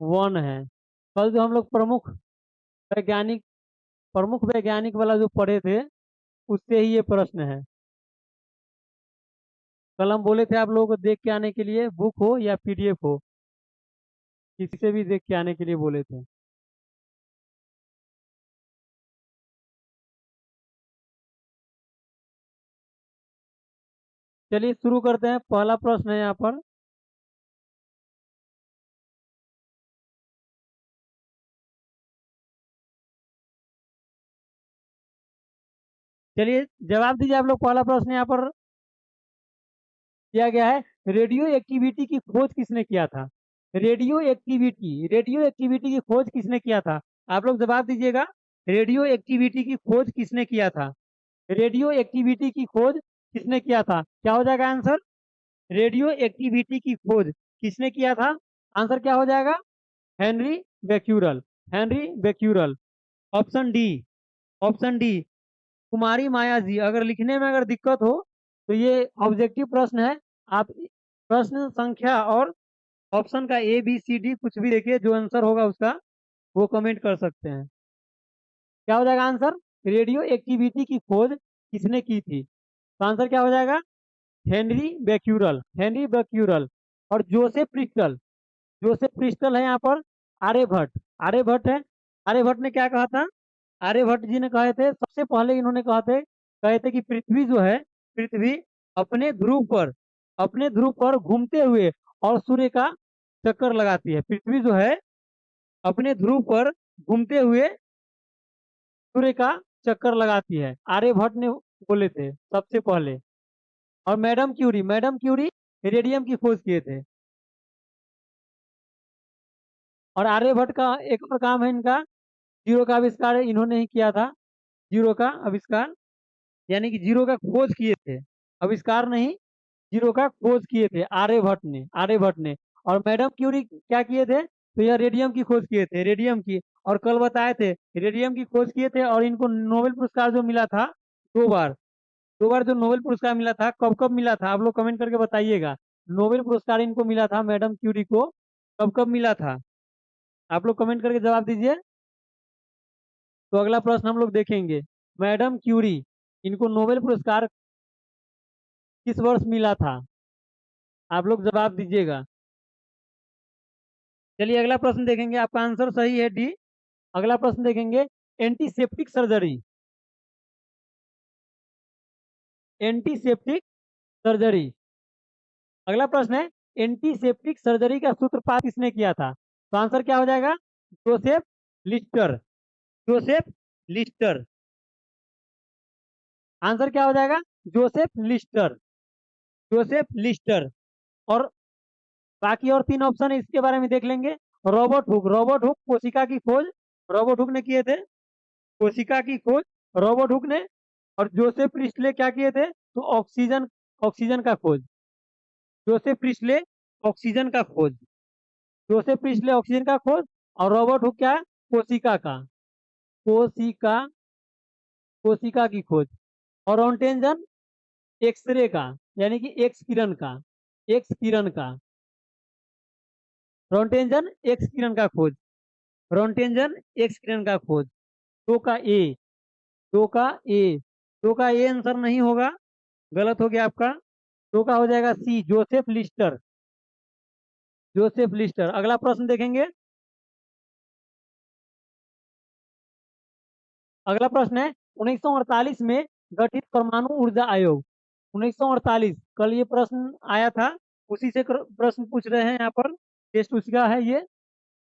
One है। कल जो हम लोग वैज्ञानिक प्रमुख वैज्ञानिक वाला जो पढ़े थे, उससे ही ये प्रश्न है। कल हम बोले थे आप लोगों को देख के आने के लिए, बुक हो या पीडीएफ हो, किसी से भी देख के आने के लिए बोले थे। चलिए शुरू करते हैं, पहला प्रश्न है यहाँ पर। चलिए जवाब दीजिए आप लोग। पहला प्रश्न यहाँ पर दिया गया है, रेडियो एक्टिविटी की खोज किसने किया था? रेडियो एक्टिविटी की खोज किसने किया था? आप लोग जवाब दीजिएगा। रेडियो एक्टिविटी की खोज किसने किया था? रेडियो एक्टिविटी की खोज किसने किया था? क्या हो जाएगा आंसर? रेडियो एक्टिविटी की खोज किसने किया था? आंसर क्या हो जाएगा? Henri Becquerel. Henri Becquerel. Option D. Option D, Kumari Maya ji. अगर लिखने में अगर दिक्कत हो तो ये ऑब्जेक्टिव प्रश्न है। आप प्रश्न संख्या और ऑप्शन का ए बी सी डी कुछ भी देखिए, जो आंसर होगा उसका वो कमेंट कर सकते हैं। क्या हो जाएगा आंसर? रेडियो एक्टिविटी की खोज किसने की थी? तो आंसर क्या हो जाएगा? Henri Becquerel. हेनरी बेक्यूरल। और जोसेफ प्रिस्टल। जोसेफ प्रिस्टल है यहाँ पर आर्यभट्ट। आर्यभट्ट है। आर्यभट्ट ने क्या कहा था? आर्यभट्ट जी ने कहे थे, सबसे पहले इन्होंने कहे थे कि पृथ्वी जो है, पृथ्वी अपने ध्रुव पर अपने ध्रुव पर घूमते हुए और सूर्य का चक्कर लगाती है। पृथ्वी जो है अपने ध्रुव पर घूमते हुए सूर्य का चक्कर लगाती है, आर्यभट्ट ने बोले थे सबसे पहले। और मैडम क्यूरी रेडियम की खोज किए थे। और आर्यभट्ट का एक और काम है इनका, जीरो का आविष्कार इन्होंने ही किया था। जीरो का आविष्कार, यानी कि जीरो का खोज किए थे, आविष्कार नहीं, जीरो का खोज किए थे आर्यभट्ट ने। और मैडम क्यूरी क्या किए थे? तो यह रेडियम की खोज किए थे, रेडियम की। और कल बताए थे, रेडियम की खोज किए थे। और इनको नोबेल पुरस्कार जो मिला था, 2 बार, 2 बार जो नोबेल पुरस्कार मिला था, कब कब मिला था आप लोग कमेंट करके बताइएगा। नोबेल पुरस्कार इनको मिला था, मैडम क्यूरी को, कब कब मिला था? आप लोग कमेंट करके जवाब दीजिए। तो अगला प्रश्न हम लोग देखेंगे, मैडम क्यूरी, इनको नोबेल पुरस्कार किस वर्ष मिला था? आप लोग जवाब दीजिएगा। चलिए अगला प्रश्न देखेंगे, आपका आंसर सही है, डी। अगला प्रश्न देखेंगे, एंटीसेप्टिक सर्जरी। Antiseptic surgery. अगला प्रश्न है, एंटीसेप्टिक सर्जरी का सूत्रपात किसने किया था? तो आंसर क्या हो जाएगा? Joseph Lister. Joseph Lister. Answer क्या हो जाएगा? Joseph Lister. Joseph Lister. और बाकी और 3 ऑप्शन है, इसके बारे में देख लेंगे। Robert Hooke. रॉबर्ट हुक कोशिका की खोज रॉबर्ट हुक ने किए थे, कोशिका की खोज रॉबर्ट हुक ने। और जोसेफ प्रिस्टले क्या किए थे? तो ऑक्सीजन, ऑक्सीजन का खोज। जोसेफ प्रिस्टले ऑक्सीजन का खोज। जोसेफ प्रिस्टले ऑक्सीजन का खोज। और रॉबर्ट हुक क्या? कोशिका का, कोशिका कोशिका की खोज। और रॉन्टेंजन एक्सरे का, यानी कि एक्स किरण का, एक्स किरण का। रॉन्टेंजन एक्स किरण का खोज। रॉन्टेंजन एक्स किरण का खोज। दो का ए। दो का ए। दो का ए आंसर नहीं होगा, गलत हो गया आपका। दो का हो जाएगा सी, जोसेफ लिस्टर। Joseph Lister. अगला प्रश्न देखेंगे। अगला प्रश्न है, 1948 में गठित परमाणु ऊर्जा आयोग। 1948, कल ये प्रश्न आया था, उसी से प्रश्न पूछ रहे हैं यहाँ पर, टेस्ट उसी का है ये।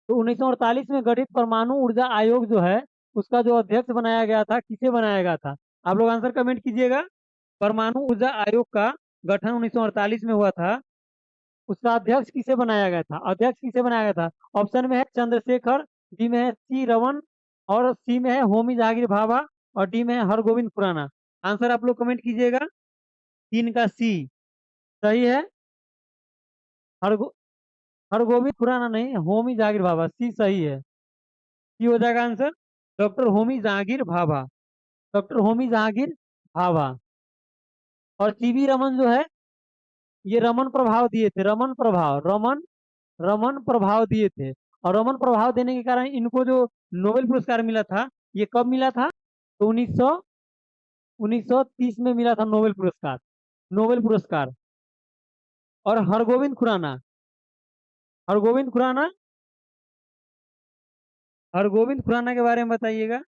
तो 1948 में गठित परमाणु ऊर्जा आयोग जो है, उसका जो अध्यक्ष बनाया गया था, किसे बनाया गया था? आप लोग आंसर कमेंट कीजिएगा। परमाणु ऊर्जा आयोग का गठन 1948 में हुआ था, उसका अध्यक्ष किसे बनाया गया था? अध्यक्ष किसे बनाया गया था? ऑप्शन में है चंद्रशेखर, बी में है सी रमन, और सी में है होमी जहांगीर भाभा, और डी में है हरगोविंद खुराना। आंसर आप लोग कमेंट कीजिएगा। 3 का सी सही है। हरगो हरगोविंद खुराना नहीं, होमी जहांगीर भाभा, सी सही है। सी हो जाएगा answer, doctor Homi Jahangir Bhabha. Doctor Homi Jahangir Bhabha. और सीवी रमन जो है, ये रमन प्रभाव दिए थे, रमन प्रभाव, रमन रमन प्रभाव दिए थे। और रोमन प्रभाव देने के कारण इनको जो नोबेल पुरस्कार मिला था, ये कब मिला था? तो 1930 में मिला था नोबेल पुरस्कार। नोबेल पुरस्कार। और हरगोविंद खुराना, हरगोविंद खुराना के बारे में बताइएगा।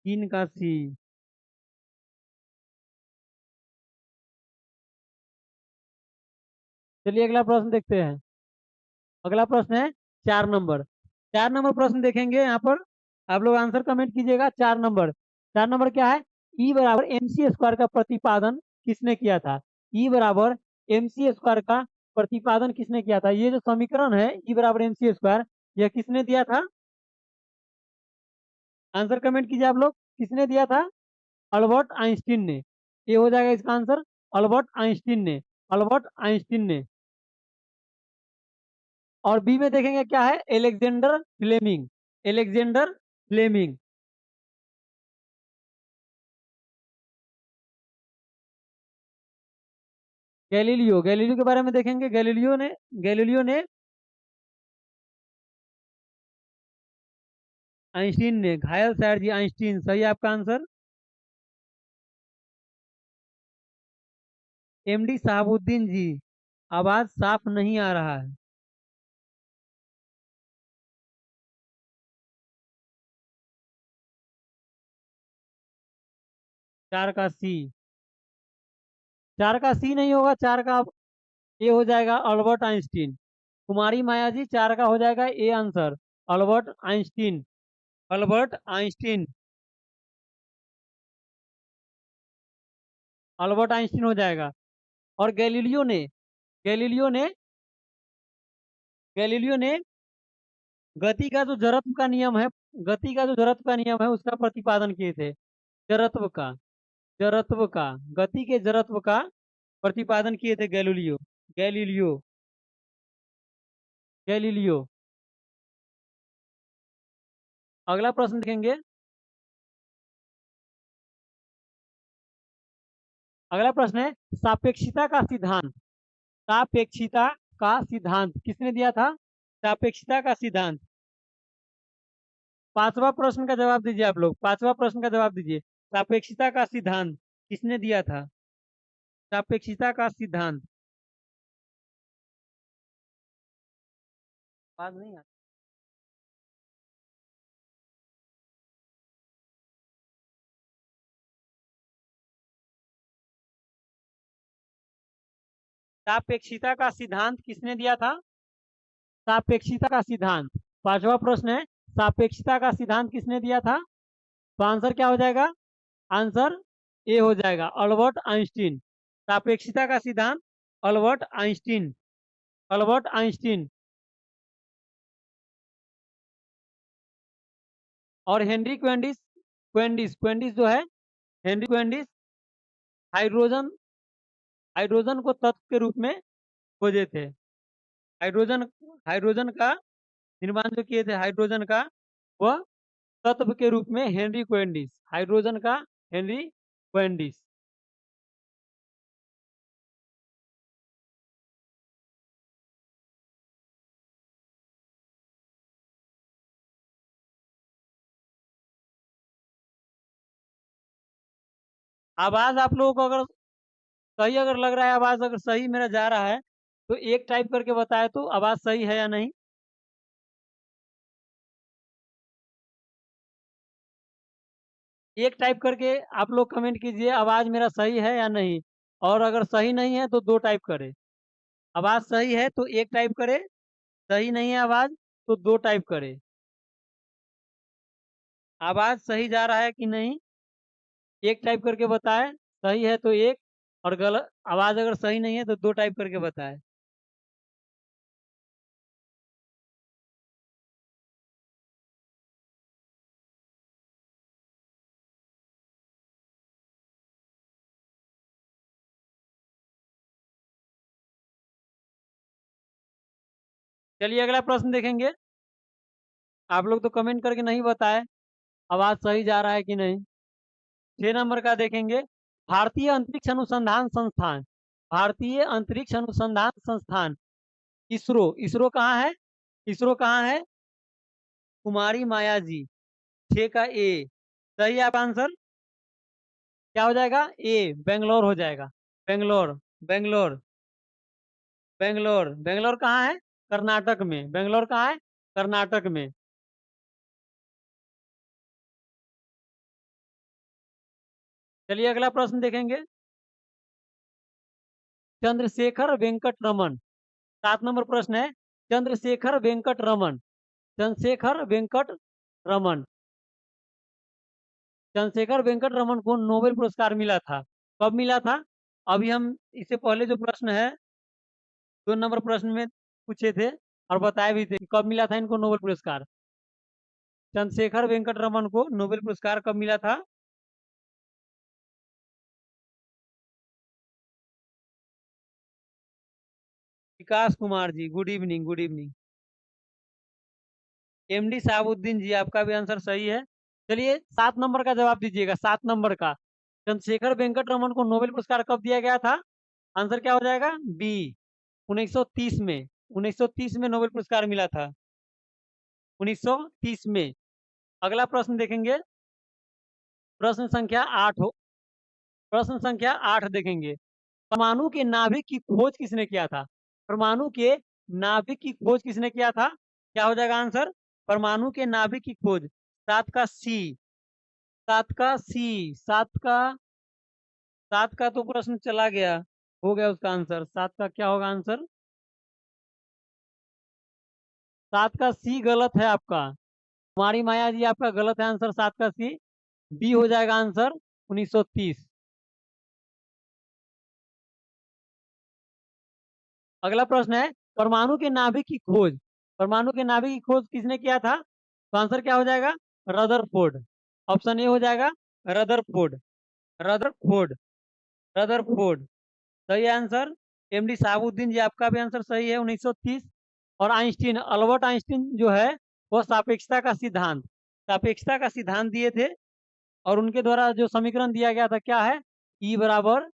चीन का सी। चलिए अगला प्रश्न देखते हैं। अगला प्रश्न है 4 नंबर। 4 नंबर प्रश्न देखेंगे यहाँ पर। आप लोग आंसर कमेंट कीजिएगा। 4 नंबर। 4 नंबर क्या है? ई बराबर एम सी स्क्वायर का प्रतिपादन किसने किया था? ई बराबर एम सी स्क्वायर का प्रतिपादन किसने किया था? ये जो समीकरण है ई बराबर एम सी स्क्वायर, यह किसने दिया था? आंसर कमेंट कीजिए आप लोग। किसने दिया था? अल्बर्ट आइंस्टीन ने। ये हो जाएगा इसका आंसर। अल्बर्ट आइंस्टीन ने। अल्बर्ट आइंस्टीन ने। और बी में देखेंगे क्या है? Alexander Fleming. Alexander Fleming. Galileo. Galileo के बारे में देखेंगे। गैलीलियो ने आइंस्टीन ने। घायल सर जी आइंस्टीन। सही है आपका आंसर। एमडी शहाबुद्दीन जी। आवाज साफ नहीं आ रहा है। 4 का सी। 4 का सी नहीं होगा। 4 का ए हो जाएगा अल्बर्ट आइंस्टीन। कुमारी माया जी, 4 का हो जाएगा A answer. Albert Einstein. Albert Einstein. Albert Einstein हो जाएगा। और गैलीलियो ने गैलीलियो ने गति का जो जड़त्व का नियम है, गति का जो जड़त्व का नियम है उसका प्रतिपादन किए थे। जड़त्व का। जड़त्व का। गति के जड़त्व का प्रतिपादन किए थे गैलीलियो। गैलीलियो। गैलीलियो। अगला प्रश्न देखेंगे। अगला प्रश्न है सापेक्षिता का सिद्धांत। सापेक्षिता का सिद्धांत किसने दिया था? सापेक्षिता का सिद्धांत। 5वां प्रश्न का जवाब दीजिए आप लोग। 5वां प्रश्न का जवाब दीजिए। सापेक्षिता का सिद्धांत किसने दिया था? सापेक्षिता का सिद्धांत। आवाज नहीं आ। सापेक्षिता का सिद्धांत किसने दिया था? सापेक्षिता का सिद्धांत। 5वां प्रश्न है सापेक्षिता का सिद्धांत किसने दिया था? तो आंसर क्या हो जाएगा? आंसर ए हो जाएगा अल्बर्ट आइंस्टीन। सापेक्षिता का सिद्धांत अल्बर्ट आइंस्टीन। Albert Einstein. और हेनरी क्वेंडिस। क्वेंडिस जो है, हेनरी क्वेंडिस हाइड्रोजन हाइड्रोजन को तत्व के रूप में खोजे थे। हाइड्रोजन हाइड्रोजन का निर्माण जो किए थे, हाइड्रोजन का, वह तत्व के रूप में हेनरी क्वेंडिस। हाइड्रोजन का हेनरी क्वेंडिस। आवाज आप लोगों को अगर सही अगर लग रहा है, आवाज अगर सही मेरा जा रहा है तो एक टाइप करके बताए तो आवाज सही है या नहीं। एक टाइप करके आप लोग कमेंट कीजिए आवाज मेरा सही है या नहीं। और अगर सही नहीं है तो 2 टाइप करे। आवाज सही है तो एक टाइप करे। सही नहीं है आवाज तो 2 टाइप करे। आवाज सही जा रहा है कि नहीं, एक टाइप करके बताए। सही है तो एक, और गलत आवाज अगर सही नहीं है तो 2 टाइप करके बताए। चलिए अगला प्रश्न देखेंगे। आप लोग तो कमेंट करके नहीं बताए आवाज सही जा रहा है कि नहीं। 6 नंबर का देखेंगे, भारतीय अंतरिक्ष अनुसंधान संस्थान, भारतीय अंतरिक्ष अनुसंधान संस्थान, इसरो, इसरो कहाँ है? इसरो कहाँ है? कुमारी माया जी। 6 का ए सही है आपका आंसर। क्या हो जाएगा? ए बेंगलोर हो जाएगा। बेंगलोर, बेंगलोर, बेंगलोर, बेंगलोर कहाँ है? कर्नाटक में। बेंगलोर कहाँ है? कर्नाटक में। चलिए अगला प्रश्न देखेंगे, चंद्रशेखर वेंकट रमन। 7 नंबर प्रश्न है, चंद्रशेखर वेंकट रमन, चंद्रशेखर वेंकट रमन, चंद्रशेखर वेंकट रमन को नोबेल पुरस्कार मिला था। कब मिला था? अभी हम इससे पहले जो प्रश्न है 2 नंबर प्रश्न में पूछे थे और बताए भी थे कि कब मिला था इनको नोबेल पुरस्कार। चंद्रशेखर वेंकट रमन को नोबेल पुरस्कार कब मिला था? Vikas Kumar ji, good evening, good evening. MD Sahabuddin ji, आपका भी आंसर सही है। चलिए 7 नंबर का जवाब दीजिएगा, 7 नंबर का, चंद्रशेखर वेंकट रमन को नोबेल पुरस्कार कब दिया गया था? आंसर क्या हो जाएगा? बी 1930 में। 1930 में नोबेल पुरस्कार मिला था, 1930 में। अगला प्रश्न देखेंगे, प्रश्न संख्या 8 हो, प्रश्न संख्या 8 देखेंगे, परमाणु के नाभिक की खोज किसने किया था? परमाणु के नाभिक की खोज किसने किया था? क्या हो जाएगा आंसर? परमाणु के नाभिक की खोज। 7 का सी, 7 का सी, 7 का तो प्रश्न चला गया, हो गया उसका आंसर। 7 का क्या होगा आंसर? 7 का सी गलत है आपका, कुमारी माया जी आपका गलत है आंसर। 7 का सी, बी हो जाएगा आंसर 1930। अगला प्रश्न है, परमाणु के नाभिक की खोज, परमाणु के नाभिक की खोज किसने किया था? तो आंसर क्या हो जाएगा? रदरफोर्ड। ऑप्शन ए हो जाएगा रदरफोर्ड, रदरफोर्ड, रदरफोर्ड। सही आंसर। एमडी साहबुद्दीन जी, आपका भी आंसर सही है, 1930। और आइंस्टीन, अल्बर्ट आइंस्टीन जो है वो सापेक्षता का सिद्धांत, सापेक्षता का सिद्धांत दिए थे और उनके द्वारा जो समीकरण दिया गया था क्या है? ई बराबर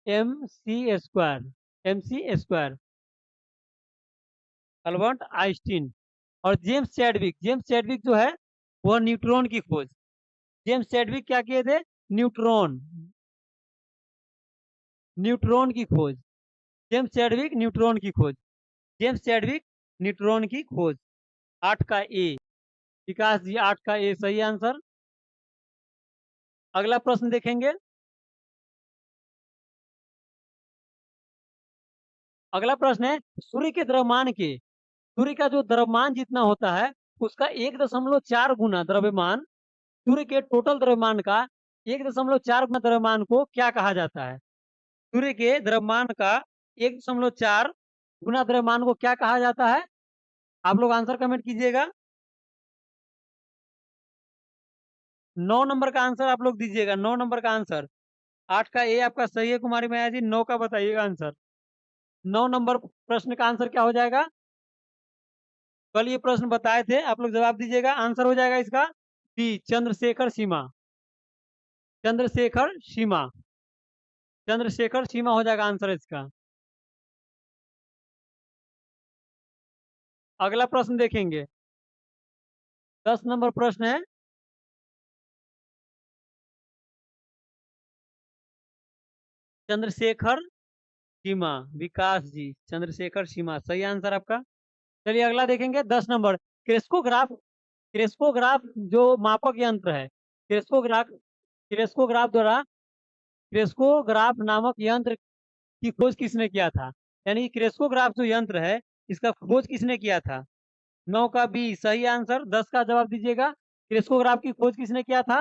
M C square, M C square, Albert Einstein. और जेम्स चैडविक, जेम्स चैडविक जो है वह न्यूट्रॉन की खोज, जेम्स चैडविक क्या किए थे? न्यूट्रॉन, न्यूट्रॉन की खोज, जेम्स चैडविक न्यूट्रॉन की खोज, जेम्स चैडविक न्यूट्रॉन की खोज। 8 का ए, विकास जी 8 का ए सही आंसर। अगला प्रश्न देखेंगे, अगला प्रश्न है, सूर्य के द्रव्यमान के, सूर्य का जो द्रव्यमान जितना होता है उसका 1.4 गुना द्रव्यमान, सूर्य के टोटल द्रव्यमान का 1.4 गुना द्रव्यमान को क्या कहा जाता है? सूर्य के द्रव्यमान का 1.4 गुना द्रव्यमान को क्या कहा जाता है? आप लोग आंसर कमेंट कीजिएगा। 9 नंबर का आंसर आप लोग दीजिएगा, 9 नंबर का आंसर। 8 का ए आपका सही है कुमारी माया जी, 9 का बताइएगा आंसर। 9 नंबर प्रश्न का आंसर क्या हो जाएगा? कल ये प्रश्न बताए थे, आप लोग जवाब दीजिएगा। आंसर हो जाएगा इसका बी चंद्रशेखर सीमा, चंद्रशेखर सीमा, चंद्रशेखर सीमा हो जाएगा आंसर इसका। अगला प्रश्न देखेंगे, 10 नंबर प्रश्न है, चंद्रशेखर सीमा, विकास जी चंद्रशेखर सीमा सही आंसर आपका। चलिए अगला देखेंगे 10 नंबर, क्रेस्कोग्राफ, क्रेस्कोग्राफ जो मापक यंत्र है, क्रेस्कोग्राफ, क्रेस्कोग्राफ द्वारा, क्रेस्कोग्राफ नामक यंत्र की खोज किसने किया था? यानी क्रेस्कोग्राफ जो यंत्र है इसका खोज किसने किया था? 9 का बी सही आंसर। 10 का जवाब दीजिएगा, क्रेस्कोग्राफ की खोज किसने किया था?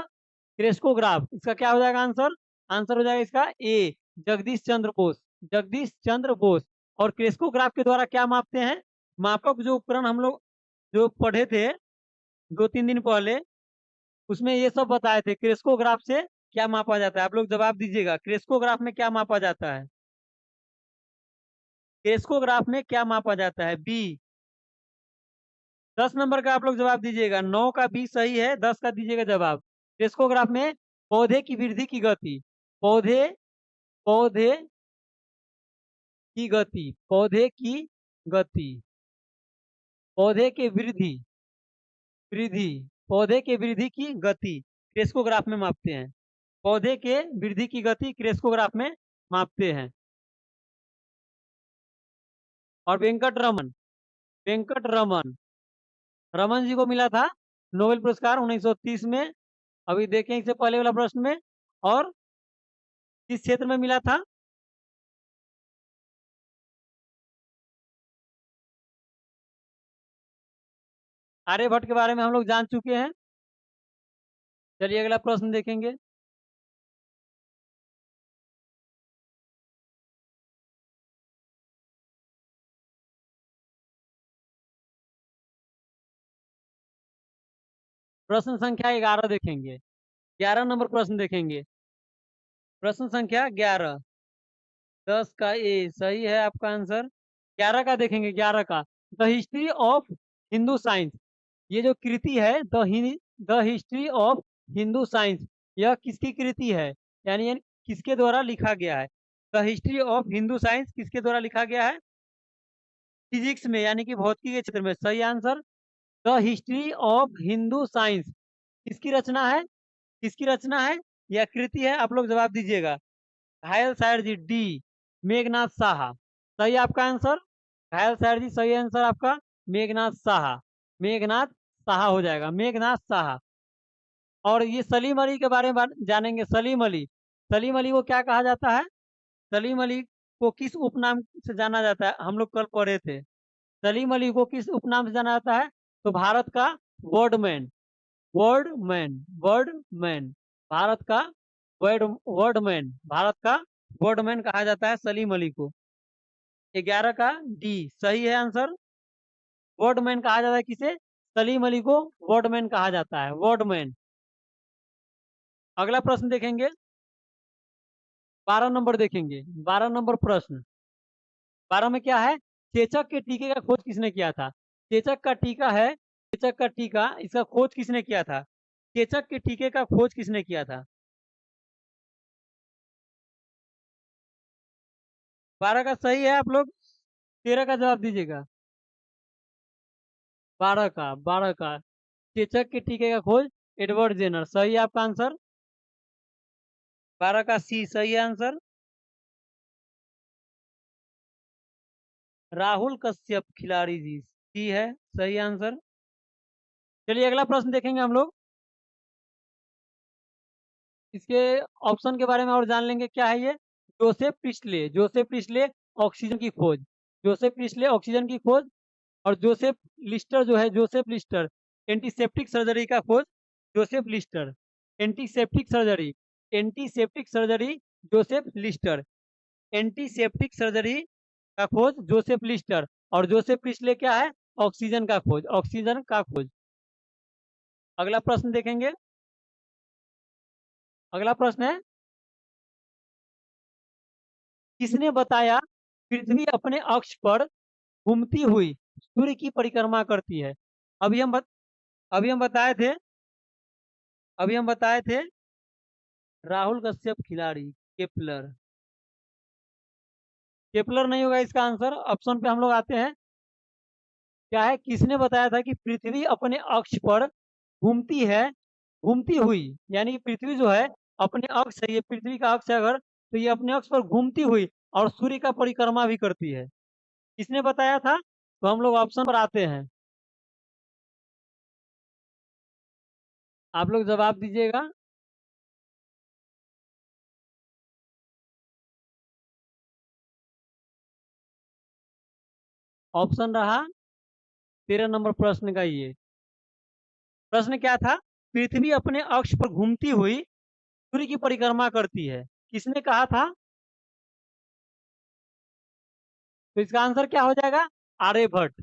क्रेस्कोग्राफ, इसका क्या हो जाएगा आंसर? आंसर हो जाएगा इसका ए जगदीश चंद्र बोस, जगदीश चंद्र बोस। और क्रेस्कोग्राफ के द्वारा क्या मापते हैं? मापक जो उपकरण हम लोग जो पढ़े थे 2-3 दिन पहले, उसमें ये सब बताए थे क्रेस्कोग्राफ से क्या मापा जाता है। आप लोग जवाब दीजिएगा, क्रेस्कोग्राफ में क्या मापा जाता है? क्रेस्कोग्राफ में क्या मापा जाता है? बी। 10 नंबर का आप लोग जवाब दीजिएगा, 9 का बी सही है, 10 का दीजिएगा जवाब। क्रेस्कोग्राफ में पौधे की वृद्धि की गति, पौधे पौधे की गति, पौधे की गति, पौधे के वृद्धि वृद्धि पौधे के वृद्धि की गति क्रेस्कोग्राफ में मापते हैं। पौधे के वृद्धि की गति क्रेस्कोग्राफ में मापते हैं। और वेंकट रमन रमन जी को मिला था नोबेल पुरस्कार 1930 में। अभी देखें इससे पहले वाला प्रश्न में। और किस क्षेत्र में मिला था? आर्यभट्ट के बारे में हम लोग जान चुके हैं। चलिए अगला प्रश्न देखेंगे। प्रश्न संख्या 11 देखेंगे। 11 नंबर प्रश्न देखेंगे। प्रश्न संख्या 11। 10 का ए सही है आपका आंसर। 11 का देखेंगे। 11 का the history of Hindu science, ये जो कृति है the history of Hindu science, यह किसकी कृति है? यानी किसके द्वारा लिखा गया है? The history of Hindu science किसके द्वारा लिखा गया है? फिजिक्स में यानी कि भौतिकी के क्षेत्र में। सही answer. The history of Hindu science किसकी रचना है? किसकी रचना है या कृति है? आप लोग जवाब दीजिएगा। घायल शायर जी डी, मेघनाथ साहा। सही आपका आंसर। घायल शायर जी सही आंसर आपका मेघनाथ साहा। मेघनाथ साहा हो जाएगा, मेघनाथ साहा। और ये सलीम अली के बारे में जानेंगे। सलीम अली, सलीम अली को क्या कहा जाता है? सलीम अली को किस उपनाम से जाना जाता है? हम लोग कल पढ़े थे। सलीम अली को किस उपनाम से जाना जाता है? तो भारत का वर्डमैन, वर्डमैन, वर्डमैन, भारत का वर्डमैन, भारत का वर्डमैन कहा जाता है सलीम अली को। 11 का डी सही है आंसर। वर्डमैन कहा जाता है किसे? सलीम अली को वर्डमैन कहा जाता है, वर्डमैन। अगला प्रश्न देखेंगे। 12 नंबर देखेंगे। 12 नंबर प्रश्न। 12 में क्या है? चेचक के टीके का खोज किसने किया था? चेचक का टीका है, चेचक का टीका, इसका खोज किसने किया था? चेचक के टीके का खोज किसने किया था? 12 का सही है। आप लोग 13 का जवाब दीजिएगा। 12 का चेचक के टीके का खोज एडवर्ड जेनर। सही है आपका आंसर। 12 का सी सही है आंसर। राहुल कश्यप खिलाड़ी जी सी है सही आंसर। चलिए अगला प्रश्न देखेंगे हम लोग। इसके ऑप्शन के बारे में और जान लेंगे। क्या है ये? जोसेफ प्रिस्ले ऑक्सीजन की खोज, जोसेफ प्रिस्ले ऑक्सीजन की खोज। और जोसेफ लिस्टर जो है, जोसेफ लिस्टर एंटीसेप्टिक सर्जरी का खोज, Joseph Lister antiseptic surgery, antiseptic surgery Joseph Lister, antiseptic surgery का खोज जोसेफ लिस्टर। और जोसेफ प्रिस्ले क्या है? ऑक्सीजन का खोज, ऑक्सीजन का खोज। अगला प्रश्न देखेंगे। अगला प्रश्न है, किसने बताया पृथ्वी अपने अक्ष पर घूमती हुई सूर्य की परिक्रमा करती है? अभी हम बत, अभी हम बताए थे, अभी हम बताए थे राहुल कश्यप खिलाड़ी, केपलर। केपलर नहीं होगा इसका आंसर। ऑप्शन पे हम लोग आते हैं। क्या है? किसने बताया था कि पृथ्वी अपने अक्ष पर घूमती है, घूमती हुई, यानी पृथ्वी जो है अपने अक्ष है, ये पृथ्वी का अक्ष है अगर, तो ये अपने अक्ष पर घूमती हुई और सूर्य का परिक्रमा भी करती है। किसने बताया था? तो हम लोग ऑप्शन पर आते हैं। आप लोग जवाब दीजिएगा। ऑप्शन रहा 13 नंबर प्रश्न का ये। प्रश्न क्या था? पृथ्वी अपने अक्ष पर घूमती हुई सूर्य की परिक्रमा करती है, किसने कहा था? तो इसका आंसर क्या हो जाएगा? आर्यभट्ट।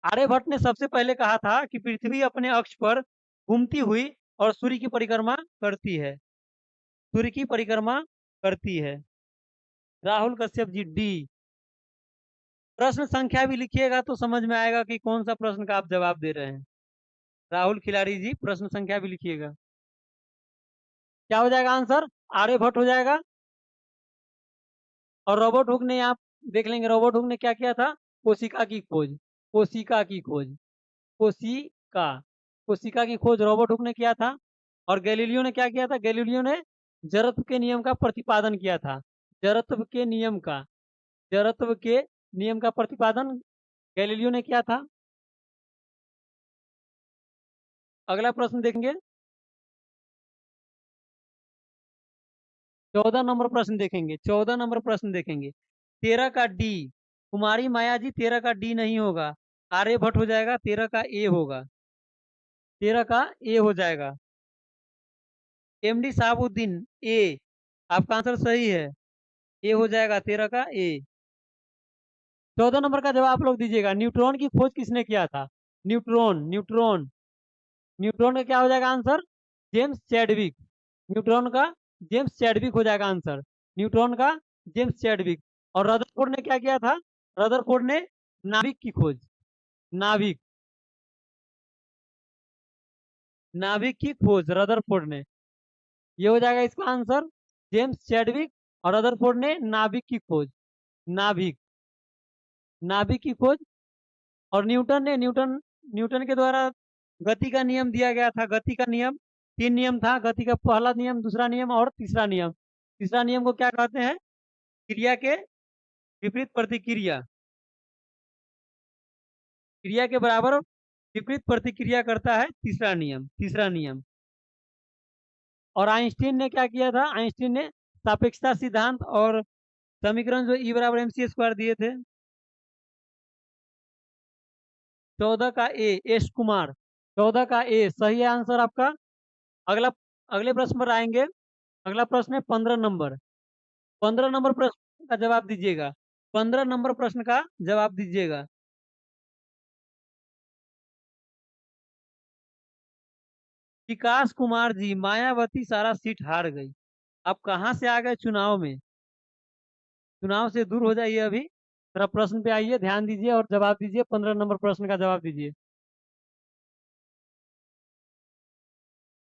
आर्यभट्ट ने सबसे पहले कहा था कि पृथ्वी अपने अक्ष पर घूमती हुई और सूर्य की परिक्रमा करती है, सूर्य की परिक्रमा करती है। Rahul Kashyap G D. प्रश्न संख्या भी लिखिएगा तो समझ में आएगा कि कौन सा प्रश्न का आप जवाब दे रहे हैं। राहुल खिलाड़ी जी प्रश्न संख्या भी लिखिएगा। क्या हो जाएगा आंसर? आर्यभट्ट हो जाएगा। और रॉबर्ट हुक ने, आप देख लेंगे, रॉबर्ट हुक ने क्या किया था? कोशिका की खोज। कोशिका की खोज। कोशिका। कोशिका की खोज रॉबर्ट हुक ने किया था। और गैलीलियो ने क्या किया था? गैलीलियो ने जड़त्व के नियम का प्रतिपादन किया था। जड़त्व के नियम का, जड़त्व के नियम का प्रतिपादन गैलीलियो ने किया था। अगला प्रश्न देखेंगे। 14 नंबर प्रश्न देखेंगे। 14 नंबर प्रश्न देखेंगे। 13 का डी। कुमारी माया जी, 13 का डी नहीं होगा, आर्यभट्ट हो जाएगा। 13 का ए होगा। 13 का ए हो जाएगा। एमडी साहबुद्दीन, ए। आपका आंसर सही है। ए हो जाएगा 13 का ए। 14 नंबर का जवाब आप लोग दीजिएगा। न्यूट्रॉन की खोज किसने किया था? Neutron, neutron. न्यूट्रॉन का क्या हो जाएगा आंसर? James Chadwick. न्यूट्रॉन का जेम्स चैडविक हो जाएगा आंसर। न्यूट्रॉन का जेम्स चैडविक। और रदरफोर्ड ने क्या किया था? रदरफोर्ड ने नाभिक की खोज। नाभिक। नाभिक की खोज रदरफोर्ड ने। ये हो जाएगा इसका आंसर। जेम्स चैडविक और रदरफोर्ड ने नाभिक की खोज। नाभिक। नाभिक की खोज। और न्यूटन ने, न्यूटन, न्यूटन के द्वारा गति का नियम दिया गया था। गति का नियम, 3 नियम था गति का। पहला नियम, दूसरा नियम और तीसरा नियम। तीसरा नियम को क्या कहते हैं? क्रिया के विपरीत प्रतिक्रिया। क्रिया के बराबर विपरीत प्रतिक्रिया करता है तीसरा नियम। तीसरा नियम। और आइंस्टीन ने क्या किया था? आइंस्टीन ने सापेक्षता सिद्धांत और समीकरण जो ई बराबर एम सी स्क्वायर दिए थे। 14 का ए, एस कुमार। 14 का ए सही है आंसर आपका। अगला, अगले प्रश्न पर आएंगे। अगला प्रश्न है 15 नंबर। 15 नंबर प्रश्न का जवाब दीजिएगा। 15 नंबर प्रश्न का जवाब दीजिएगा। विकास कुमार जी, मायावती सारा सीट हार गई। आप कहाँ से आ गए चुनाव में? चुनाव से दूर हो जाइए अभी। जरा प्रश्न पे आइए, ध्यान दीजिए और जवाब दीजिए। 15 नंबर प्रश्न का जवाब दीजिए।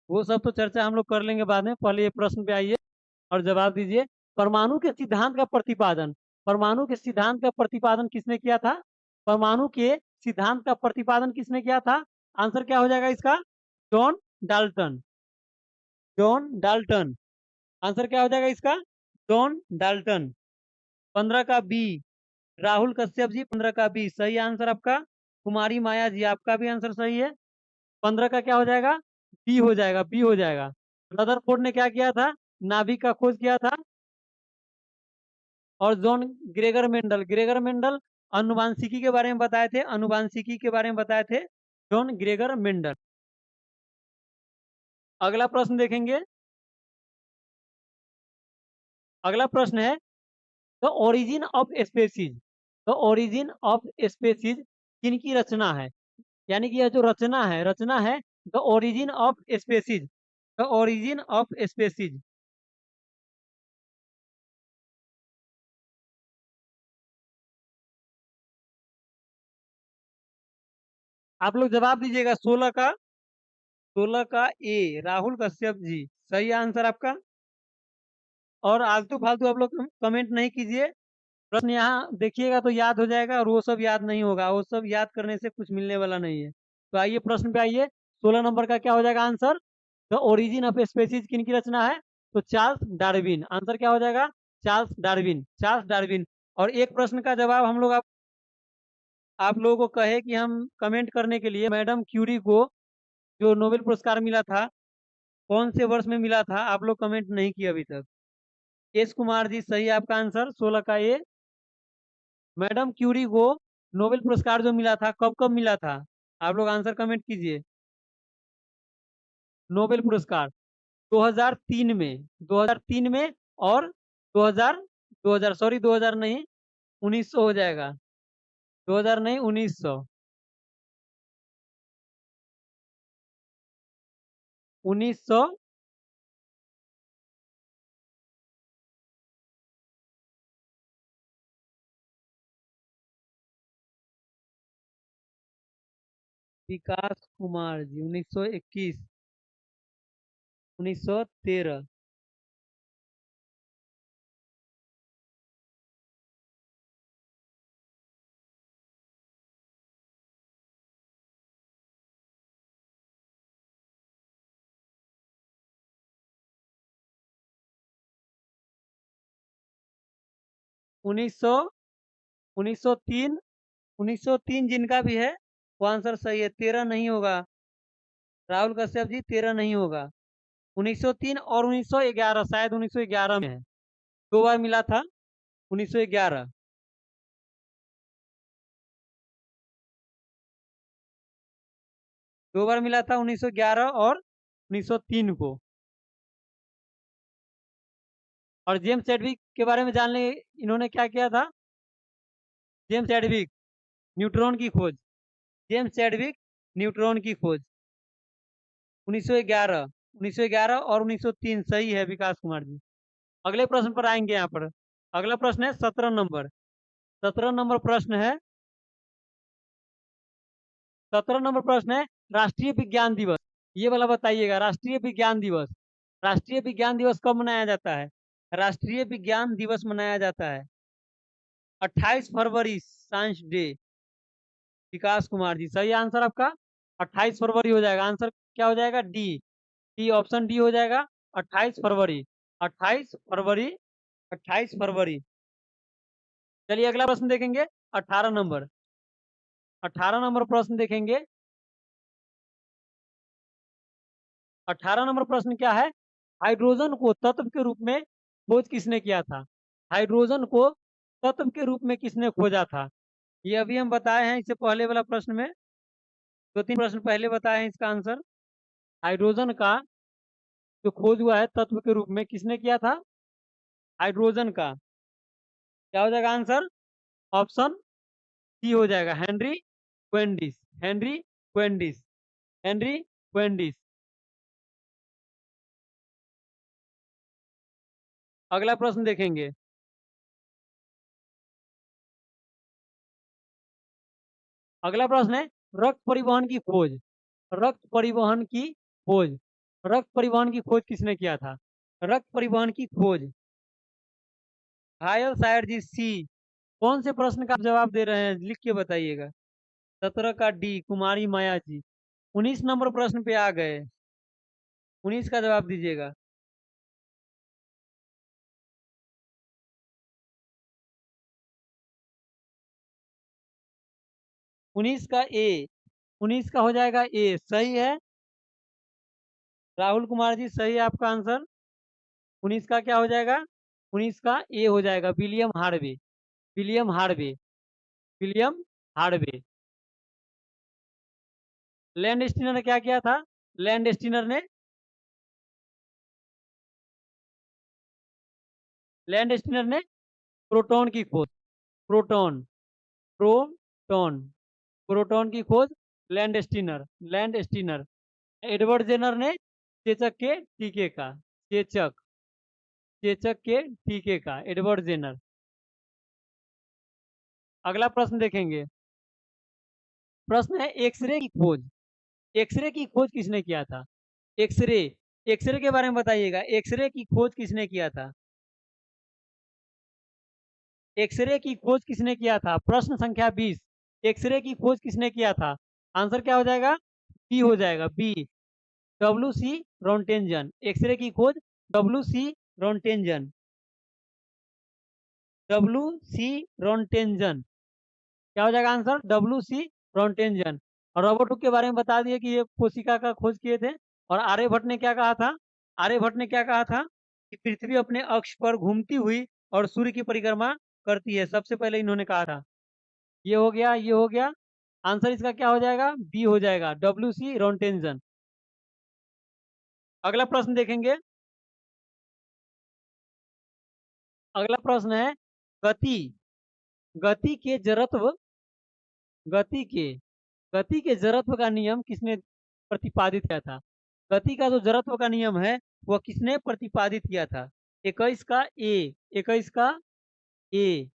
वो सब तो चर्चा हम लोग कर लेंगे बाद में, पहले ये प्रश्न पे आइए और जवाब दीजिए। परमाणु के सिद्धांत का प्रतिपादन, परमाणु के सिद्धांत का प्रतिपादन किसने किया था? परमाणु के सिद्धांत का प्रतिपादन किसने किया था? आंसर क्या हो जाएगा इसका? John Dalton. John Dalton. Answer क्या हो जाएगा इसका? John Dalton. 15 का बी, राहुल कश्यप जी। 15 का बी सही आंसर आपका। कुमारी माया जी, आपका भी आंसर सही है। 15 का क्या हो जाएगा? बी हो जाएगा। बी हो जाएगा। रदरफोर्ड ने क्या किया था? नाभिक का खोज किया था। और John Gregor Mendel, Gregor Mendel अनुवांशिकी के बारे में बताए थे। अनुवांशिकी के बारे में बताए थे जॉन ग्रेगर मेंडल। अगला प्रश्न देखेंगे। अगला प्रश्न है the origin of species. The origin of species किनकी रचना है? यानी कि यह जो रचना है, रचना है the origin of species. The origin of species. आप लोग जवाब दीजिएगा। 16 का ए, राहुल कश्यप जी सही आंसर आपका। और आलतू फालतू आप लोग कमेंट नहीं कीजिए। प्रश्न यहाँ देखिएगा तो याद हो जाएगा, और वो सब याद नहीं होगा। वो सब याद करने से कुछ मिलने वाला नहीं है। तो आइए प्रश्न पे आइए। 16 नंबर का क्या हो जाएगा answer? The origin of species किनकी रचना है? तो चार्ल्स डार्विन। आंसर क्या हो जाएगा? Charles Darwin. Charles Darwin. और एक प्रश्न का जवाब हम लोग आप लोगों को कहे कि हम कमेंट करने के लिए, मैडम क्यूरी को जो नोबेल पुरस्कार मिला था, कौन से वर्ष में मिला था, आप लोग कमेंट नहीं किए अभी तक। एस कुमार जी सही है आपका आंसर। 16 का ए। मैडम क्यूरी को नोबेल पुरस्कार जो मिला था, कब कब मिला था? आप लोग आंसर कमेंट कीजिए। नोबेल पुरस्कार 2003 में। 2003 में। और 2000, 2000 सॉरी 2000 नहीं, 1900 हो जाएगा। 2000 नहीं, 1900। 1900। विकास कुमार जी 1921, 1913। 1903 1903 जिनका भी है वो आंसर सही है। 13 नहीं होगा राहुल कश्यप जी, 13 नहीं होगा। 1903 और 1911, शायद 1911 में है। 2 बार मिला था 1911। दो बार मिला था 1911 और 1903 को। और जेम्स चैडविक के बारे में जान ले, इन्होंने क्या किया था? जेम्स चैडविक, न्यूट्रॉन की खोज। जेम्स चैडविक, न्यूट्रॉन की खोज 1911। 1911 और 1903 सही है विकास कुमार जी। अगले प्रश्न पर आएंगे यहाँ पर। अगला प्रश्न है 17 नंबर। 17 नंबर प्रश्न है 17 नंबर प्रश्न है राष्ट्रीय विज्ञान दिवस। ये वाला बताइएगा, राष्ट्रीय विज्ञान दिवस। राष्ट्रीय विज्ञान दिवस कब मनाया जाता है? राष्ट्रीय विज्ञान दिवस मनाया जाता है 28 फरवरी, साइंस डे। विकास कुमार जी, सही आंसर आपका 28 फरवरी हो जाएगा। आंसर क्या हो जाएगा? डी। डी, ऑप्शन डी हो जाएगा 28 फरवरी। 28 फरवरी, 28 फरवरी। चलिए अगला प्रश्न देखेंगे 18 नंबर। 18 नंबर प्रश्न देखेंगे। 18 नंबर प्रश्न क्या है? हाइड्रोजन को तत्व के रूप में खोज किसने किया था? हाइड्रोजन को तत्व के रूप में किसने खोजा था? ये अभी हम बताए हैं, इससे पहले वाला प्रश्न में 2-3 प्रश्न पहले बताए हैं इसका आंसर। हाइड्रोजन का जो खोज हुआ है तत्व के रूप में किसने किया था? हाइड्रोजन का क्या हो जाएगा आंसर? ऑप्शन सी हो जाएगा, हेनरी क्वेंडिस। हेनरी क्वेंडिस। हेनरी क्वेंडिस। अगला प्रश्न देखेंगे। अगला प्रश्न है रक्त परिवहन की खोज। रक्त परिवहन की खोज। रक्त परिवहन की खोज किसने किया था? रक्त परिवहन की खोज। घायल शायर जी, सी। कौन से प्रश्न का आप जवाब दे रहे हैं, लिख के बताइएगा। 17 का डी, कुमारी माया जी। 19 नंबर प्रश्न पे आ गए। 19 का जवाब दीजिएगा। 19 का ए। 19 का हो जाएगा ए, सही है। राहुल कुमार जी, सही है आपका आंसर। 19 का क्या हो जाएगा? 19 का ए हो जाएगा, William Harvey. William Harvey. William Harvey. Landsteiner ने क्या किया था? लैंड स्टीनर ने लैंड स्टीनर ने प्रोटॉन की खोज। प्रोटॉन। प्रोटॉन। प्रोटॉन की खोज Landsteiner. Landsteiner. Edward Jenner ने चेचक के टीके का। चेचक। चेचक के टीके का, एडवर्ड जेनर। अगला प्रश्न देखेंगे। प्रश्न है एक्सरे की खोज। एक्सरे की खोज किसने किया था? एक्सरे। एक्सरे के बारे में बताइएगा, एक्सरे की खोज किसने किया था? एक्सरे की खोज किसने किया था? प्रश्न संख्या 20। एक्सरे की खोज किसने किया था? आंसर क्या हो जाएगा? बी हो जाएगा, B. W C Roentgen. X ray की खोज डब्ल्यू सी रॉन्टेंजन। W C रॉन्टेंजन। क्या हो जाएगा आंसर? W C रॉन्टेंजन। और रॉबर्ट हुक के बारे में बता दिए कि ये कोशिका का खोज किए थे। और आर्यभट्ट ने क्या कहा था? आर्यभट्ट ने क्या कहा था कि पृथ्वी अपने अक्ष पर घूमती हुई और सूर्य की परिक्रमा करती है, सबसे पहले इन्होंने कहा था। ये हो गया, ये हो गया। आंसर इसका क्या हो जाएगा? बी हो जाएगा, डब्ल्यू सी रॉन्टेंजन। अगला प्रश्न देखेंगे। अगला प्रश्न है गति। गति के जड़त्व। गति के गति के जड़त्व का नियम किसने प्रतिपादित किया था? गति का जो जड़त्व का नियम है वह किसने प्रतिपादित किया था? 21 का ए। 21 का ए,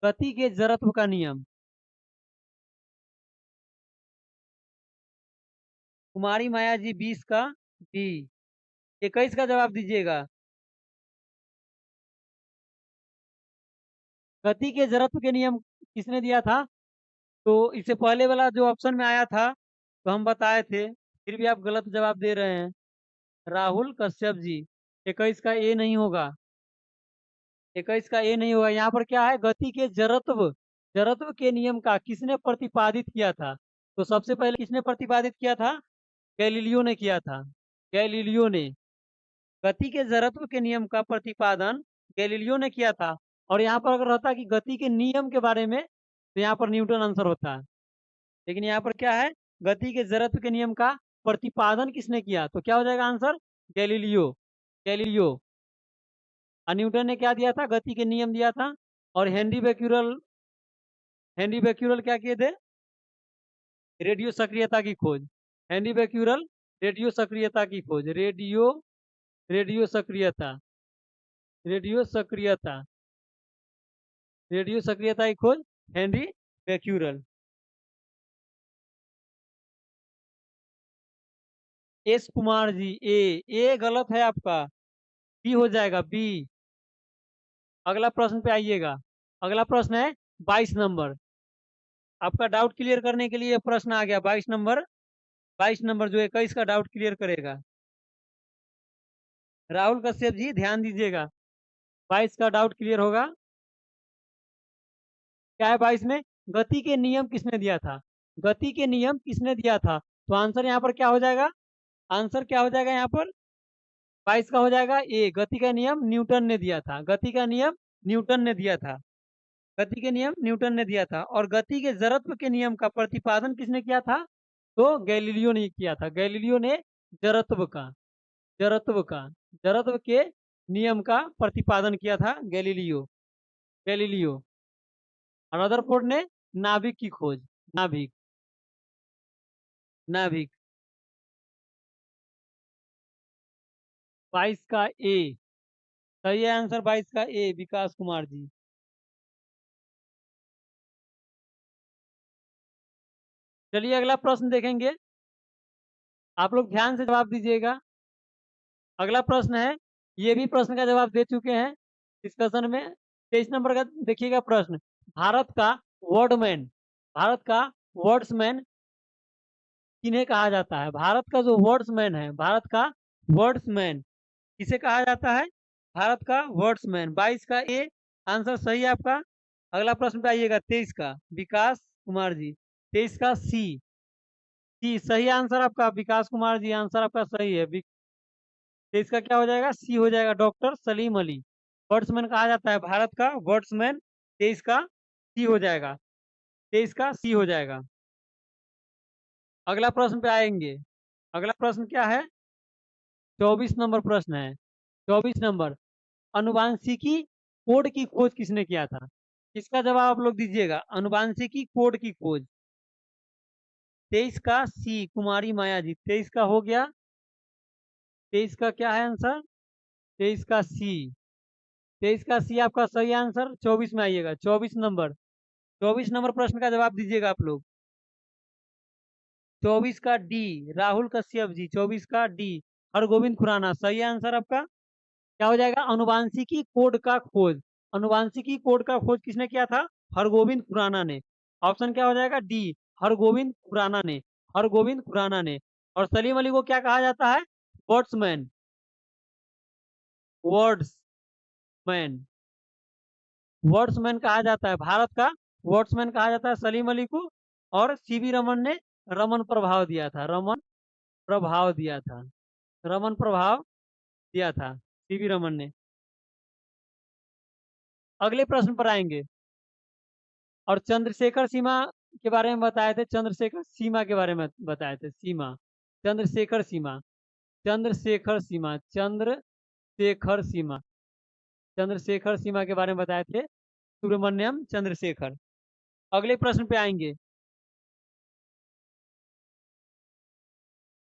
गति के जड़त्व का नियम। कुमारी माया जी, 20 का डी। 21 का जवाब दीजिएगा। गति के जड़त्व के नियम किसने दिया था? तो इससे पहले वाला जो ऑप्शन में आया था तो हम बताए थे, फिर भी आप गलत जवाब दे रहे हैं। राहुल कश्यप जी। 21 का ए नहीं होगा। 21 का ए नहीं होगा। यहाँ पर क्या है, गति के जड़त्व के नियम का किसने प्रतिपादित किया था? तो सबसे पहले किसने प्रतिपादित किया था? गैलीलियो ने किया था। गैलीलियो ने गति के जड़त्व के नियम का प्रतिपादन गैलीलियो ने किया था। और यहाँ पर अगर रहता कि गति के नियम के बारे में, तो यहाँ पर न्यूटन आंसर होता है। लेकिन यहाँ पर क्या है, गति के जड़त्व के नियम का प्रतिपादन किसने किया? तो क्या हो जाएगा आंसर? गैलीलियो। गैलीलियो। और न्यूटन ने क्या दिया था? गति के नियम दिया था। और हेनरी बेक्यूरल क्या किए थे? रेडियो सक्रियता की खोज। हेनरी बेक्यूरल रेडियो सक्रियता की खोज। रेडियो सक्रियता रेडियो सक्रियता रेडियो सक्रियता की खोज हेनरी बेक्यूरल। एस कुमार जी, ए गलत है आपका, बी हो जाएगा, बी। अगला प्रश्न पे आइएगा। अगला प्रश्न है 22 नंबर। आपका डाउट क्लियर करने के लिए प्रश्न आ गया 22 नंबर। 22 नंबर जो 21 का डाउट क्लियर करेगा। राहुल कश्यप जी ध्यान दीजिएगा, 22 का डाउट क्लियर होगा। क्या है 22 में? गति के नियम किसने दिया था? गति के नियम किसने दिया था? तो आंसर यहाँ पर क्या हो जाएगा? आंसर क्या हो जाएगा यहाँ पर? 22 का हो जाएगा ए। गति का नियम न्यूटन ने दिया था। गति का नियम न्यूटन ने दिया था। गति के नियम न्यूटन ने दिया था। और गति के जड़त्व के नियम का प्रतिपादन किसने किया था? तो गैलीलियो ने किया था। गैलीलियो ने जड़त्व का जड़त्व का जड़त्व के नियम का प्रतिपादन किया था गैलीलियो। गैलीलियो। और रदरफोर्ड ने नाभिक की खोज। नाभिक। नाभिक। 22 का ए सही है आंसर। 22 का ए, विकास कुमार जी। चलिए अगला प्रश्न देखेंगे। आप लोग ध्यान से जवाब दीजिएगा। अगला प्रश्न है, ये भी प्रश्न का जवाब दे चुके हैं डिस्कशन में। 23 नंबर का देखिएगा प्रश्न। भारत का वर्डमैन भारत का वर्ड्समैन किन्हें कहा जाता है? भारत का जो वर्ड्समैन है, भारत का वर्ड्समैन किसे कहा जाता है? भारत का वर्ड्समैन। 22 का ए आंसर सही है आपका। अगला प्रश्न पे आइएगा 23 का, विकास कुमार जी। 23 का सी। सी सही आंसर आपका, विकास कुमार जी, आंसर आपका सही है। तो इसका क्या हो जाएगा? सी हो जाएगा, डॉक्टर सलीम अली। वर्ड्समैन कहा जाता है भारत का वर्ड्समैन। 23 का सी हो जाएगा। 23 का सी हो जाएगा। अगला प्रश्न पे आएंगे। अगला प्रश्न क्या है? 24 नंबर प्रश्न है। 24 नंबर, अनुवांशिकी कोड की खोज किसने किया था? इसका जवाब आप लोग दीजिएगा। अनुवांशिकी कोड की खोज। 23 का सी, कुमारी माया जी। 23 का हो गया। 23 का क्या है आंसर? 23 का सी। 23 का सी आपका सही आंसर। 24 में आइएगा। 24 नंबर प्रश्न का जवाब दीजिएगा आप लोग। 24 का डी, राहुल कश्यप जी। 24 का डी, हरगोविंद खुराना। सही आंसर आपका क्या हो जाएगा? अनुवांशिकी कोड का खोज। अनुवांशिकी कोड का खोज किसने किया था? हरगोविंद खुराना ने। ऑप्शन क्या हो जाएगा? डी, हरगोविंद खुराना ने। हरगोविंद खुराना ने। और सलीम अली को क्या कहा जाता है? वर्ड्समैन। वर्ड्समैन। वर्ड्समैन कहा जाता है भारत का। वर्ड्समैन कहा जाता है सलीम अली को। और सीवी रमन ने रमन प्रभाव दिया था। रमन प्रभाव दिया था। रमन प्रभाव दिया था सीवी रमन ने। अगले प्रश्न पर आएंगे। और चंद्रशेखर सीमा के बारे में बताए थे। चंद्रशेखर सीमा के बारे में बताए थे। सीमा, चंद्रशेखर सीमा। चंद्रशेखर सीमा। चंद्रशेखर सीमा। चंद्रशेखर सीमा के बारे में बताए थे सुब्रमण्यम चंद्रशेखर। अगले प्रश्न पे आएंगे।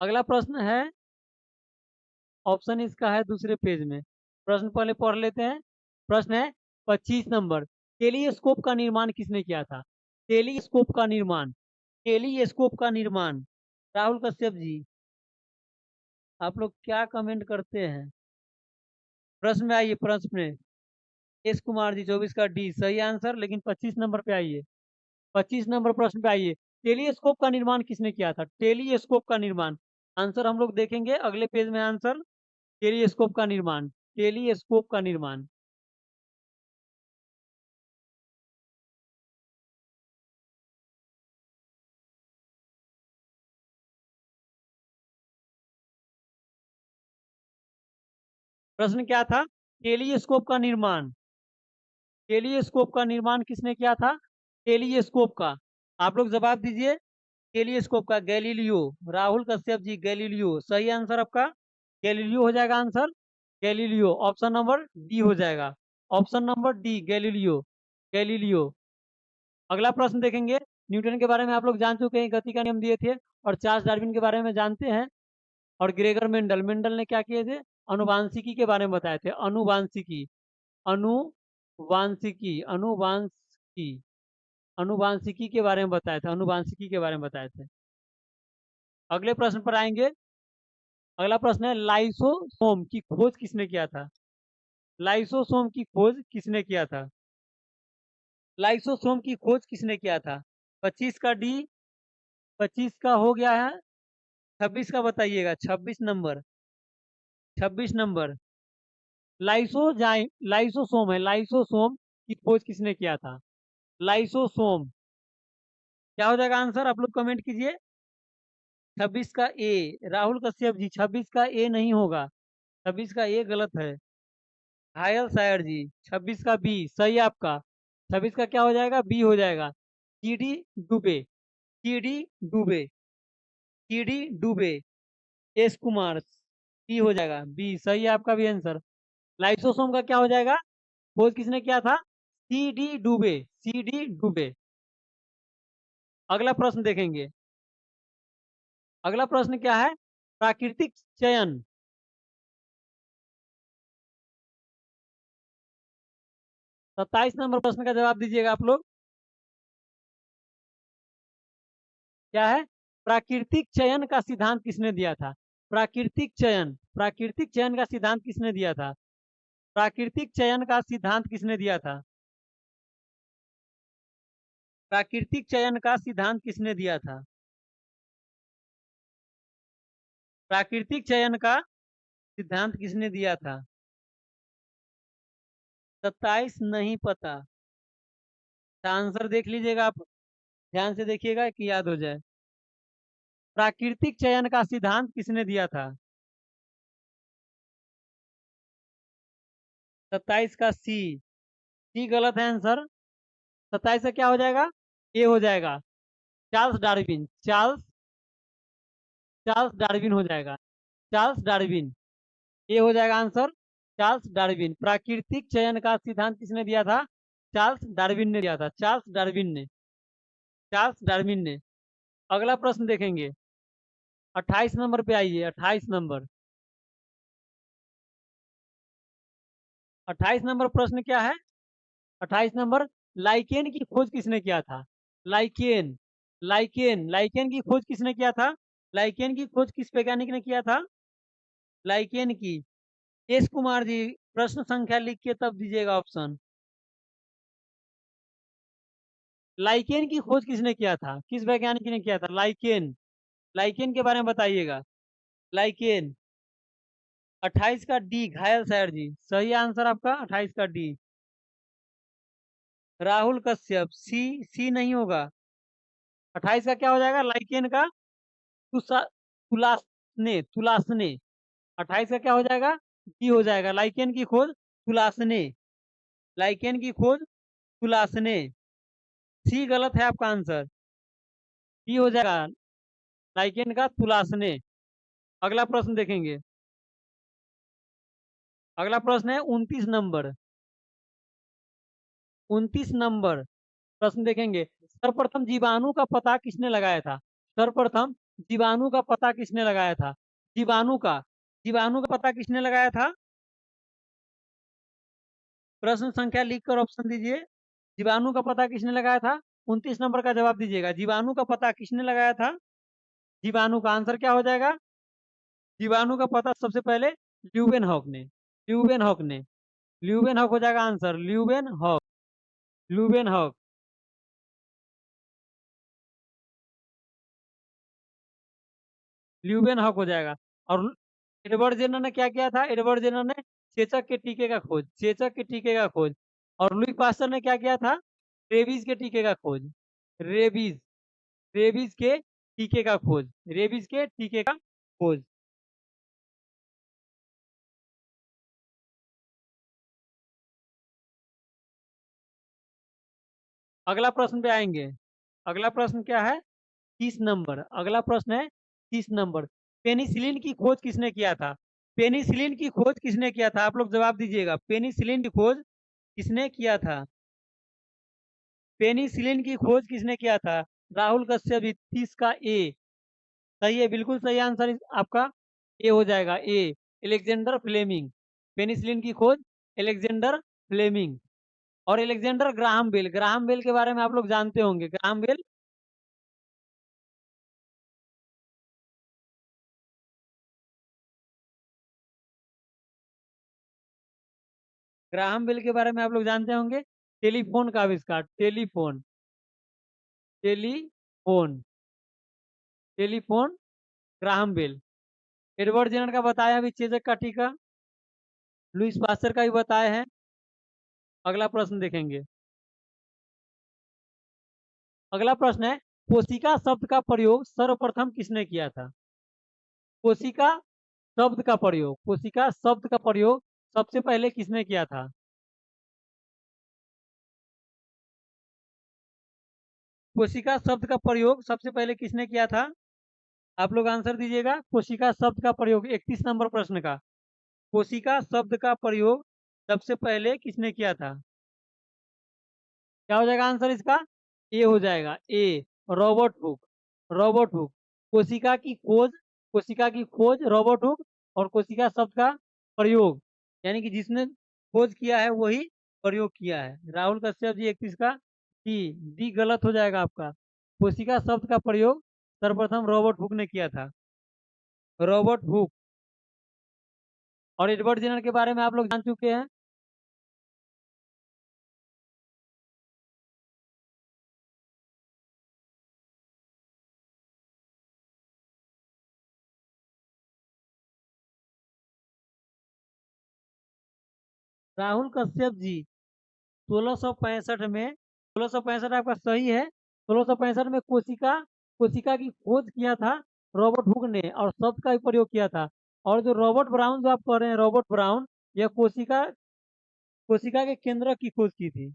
अगला प्रश्न है, ऑप्शन इसका है दूसरे पेज में। प्रश्न पहले पढ़ लेते हैं। प्रश्न है 25 नंबर। टेलीस्कोप का निर्माण किसने किया था? टेलीस्कोप का निर्माण। टेलीस्कोप का निर्माण। राहुल कश्यप जी, आप लोग क्या कमेंट करते हैं? प्रश्न में आइए। प्रश्न में एस कुमार जी, 24 का डी सही आंसर। लेकिन 25 नंबर पे आइए। 25 नंबर प्रश्न पे आइए। टेलीस्कोप का निर्माण किसने किया था? टेलीस्कोप का निर्माण। आंसर हम लोग देखेंगे अगले पेज में। आंसर टेलीस्कोप का निर्माण। टेलीस्कोप का निर्माण। प्रश्न क्या था? टेलीस्कोप का निर्माण, टेलीस्कोप का निर्माण किसने किया था? टेलीस्कोप का, आप लोग जवाब दीजिए। टेलीस्कोप का गैलीलियो, राहुल कश्यप जी, गैलीलियो। सही आंसर आपका गैलीलियो हो जाएगा answer, Galileo. Option number D हो जाएगा, option number D, Galileo, Galileo. अगला प्रश्न देखेंगे। न्यूटन के बारे में आप लोग जान चुके हैं, गति का नियम दिए थे। और चार्ल्स डार्विन के बारे में जानते हैं। और ग्रेगर मेंडल, मेंडल ने क्या किए थे? अनुवांशिकी के बारे में बताए थे, अनुवांशिकी, अनुवांशिकी, अनुवांशिकी, अनुवांशिकी के बारे में बताए थे, अनुवांशिकी के बारे में बताए थे। अगले प्रश्न पर आएंगे। अगला प्रश्न है, लाइसोसोम की खोज किसने किया था? लाइसोसोम की खोज किसने किया था? लाइसोसोम की खोज किसने किया था? 25 का डी, 25 का हो गया है, 26 का बताइएगा, 26 नंबर, 26 नंबर। लाइसोसोम है, लाइसोसोम की खोज किसने किया था? लाइसोसोम, क्या हो जाएगा आंसर? आप लोग कमेंट कीजिए। 26 का ए, राहुल कश्यप जी, 26 का ए नहीं होगा, 26 का ए गलत है। घायल शायर जी, 26 का बी सही है आपका। 26 का क्या हो जाएगा? बी हो जाएगा। कीडी डुबे, कीडी डुबे, कीडी डुबे, एस कुमार, बी हो जाएगा, बी सही है आपका भी आंसर। लाइसोसोम का क्या हो जाएगा? खोज किसने किया था? सी डी डुबे, सी डी डुबे। अगला प्रश्न देखेंगे। अगला प्रश्न क्या है? प्राकृतिक चयन, 27 नंबर प्रश्न का जवाब दीजिएगा आप लोग। क्या है? प्राकृतिक चयन का सिद्धांत किसने दिया था? प्राकृतिक चयन, प्राकृतिक चयन का सिद्धांत किसने दिया था? प्राकृतिक चयन का सिद्धांत किसने दिया था? प्राकृतिक चयन का सिद्धांत किसने दिया था? प्राकृतिक चयन का सिद्धांत किसने दिया था? 27 नहीं पता, आंसर देख लीजिएगा आप, ध्यान से देखिएगा कि याद हो जाए। प्राकृतिक चयन का सिद्धांत किसने दिया था? 27 का सी, सी गलत है आंसर। 27 का क्या हो जाएगा? ए हो जाएगा, Charles Darwin, Charles, Charles Darwin हो जाएगा, चार्ल्स डार्विन, ये हो जाएगा आंसर, चार्ल्स डार्विन। प्राकृतिक चयन का सिद्धांत किसने दिया था? चार्ल्स डार्विन ने दिया था, चार्ल्स डार्विन ने, चार्ल्स डार्विन ने। अगला प्रश्न देखेंगे। 28 नंबर पे आइए, 28 नंबर, 28 नंबर प्रश्न क्या है? 28 नंबर, लाइकेन की खोज किसने किया था? लाइकेन, लाइकेन, लाइकेन की खोज किसने किया था? लाइकेन की खोज किस वैज्ञानिक ने किया था? लाइकेन की, एस कुमार जी, प्रश्न संख्या लिख के तब दीजिएगा ऑप्शन। लाइकेन की खोज किसने किया था? किस वैज्ञानिक ने किया था? लाइकेन, लाइकेन के बारे में बताइएगा। लाइकेन, 28 का डी, घायल शायर जी, सही आंसर आपका 28 का डी। राहुल कश्यप, सी, सी नहीं होगा। 28 का क्या हो जाएगा? लाइकेन का तुलासने, तुलासने। 28 का क्या हो जाएगा? डी हो जाएगा, लाइकेन की खोज तुलासने, लाइकेन की खोज तुलासने। सी गलत है आपका आंसर, डी हो जाएगा, लाइकेन का तुलासने। अगला प्रश्न देखेंगे। अगला प्रश्न है 29 नंबर, 29 नंबर प्रश्न देखेंगे। सर्वप्रथम जीवाणु का पता किसने लगाया था? सर्वप्रथम जीवाणु का पता किसने लगाया था? जीवाणु का, जीवाणु का पता किसने लगाया था? प्रश्न संख्या लिखकर ऑप्शन दीजिए। जीवाणु का पता किसने लगाया था? 29 नंबर का जवाब दीजिएगा। जीवाणु का पता किसने लगाया था? जीवाणु का आंसर क्या हो जाएगा? जीवाणु का पता सबसे पहले ल्यूवेन हॉक ने, ल्यूवेन हॉक ने, ल्यूवेन हॉक हो जाएगा answer, Leeuwenhoek, Leeuwenhoek. Leeuwenhoek हो जाएगा। और एडवर्ड जेनर ने क्या किया था? एडवर्ड जेनर ने चेचक के टीके का खोज, चेचक के टीके का खोज। और लुई पास्टर ने क्या किया था? रेबीज के टीके का खोज, रेबीज, रेबीज के टीके का खोज, रेबीज के टीके का खोज। अगला प्रश्न पे आएंगे। अगला प्रश्न क्या है? 30 नंबर। अगला प्रश्न है 30 नंबर। पेनिसिलिन की खोज किसने किया था? पेनिसिलिन की खोज किसने किया था? आप लोग जवाब दीजिएगा। पेनिसिलिन की खोज किसने किया था? पेनिसिलिन की खोज किसने किया था? राहुल कश्यप। 30 का ए सही है, बिल्कुल सही आंसर आपका ए हो जाएगा। ए एलेक्जेंडर फ्लेमिंग। पेनिसिलिन की खोज एलेक्जेंडर फ्लेमिंग। और Alexander Graham Bell. Graham Bell के बारे में आप लोग जानते होंगे। ग्राहम बेल, ग्राहम बेल के बारे में आप लोग जानते होंगे। टेलीफोन का आविष्कार। Telephone, telephone, telephone Graham Bell. Edward Jenner का बताया अभी, चेजक का टीका। लुईस पास्चर का भी बताया है। अगला प्रश्न देखेंगे। अगला प्रश्न है, कोशिका शब्द का प्रयोग सर्वप्रथम किसने किया था? कोशिका शब्द का प्रयोग, कोशिका शब्द का प्रयोग सबसे पहले किसने किया था? कोशिका शब्द का प्रयोग सबसे पहले किसने किया था? आप लोग आंसर दीजिएगा। कोशिका शब्द का प्रयोग 31 नंबर प्रश्न का। कोशिका शब्द का प्रयोग सबसे पहले किसने किया था? क्या हो जाएगा आंसर इसका? ए हो जाएगा। ए रॉबर्ट हुक। Robert Hooke. कोशिका की खोज, कोशिका की खोज रॉबर्ट हुक। और कोशिका शब्द का प्रयोग यानी कि जिसने खोज किया है वही प्रयोग किया है। राहुल कश्यप जी। 31 का डी। डी गलत हो जाएगा आपका। कोशिका शब्द का प्रयोग सर्वप्रथम रॉबर्ट हुक ने किया था। Robert Hooke. और एडवर्ड जेनर के बारे में आप लोग जान चुके हैं। राहुल कश्यप जी 1665 में, 1665 आपका सही है। 1665 में कोशिका, कोशिका की खोज किया था रॉबर्ट हुक ने, और शब्द का भी प्रयोग किया था। और जो रॉबर्ट ब्राउन जो आप कह रहे हैं, रॉबर्ट ब्राउन, यह कोशिका, कोशिका के केंद्रक की खोज की थी।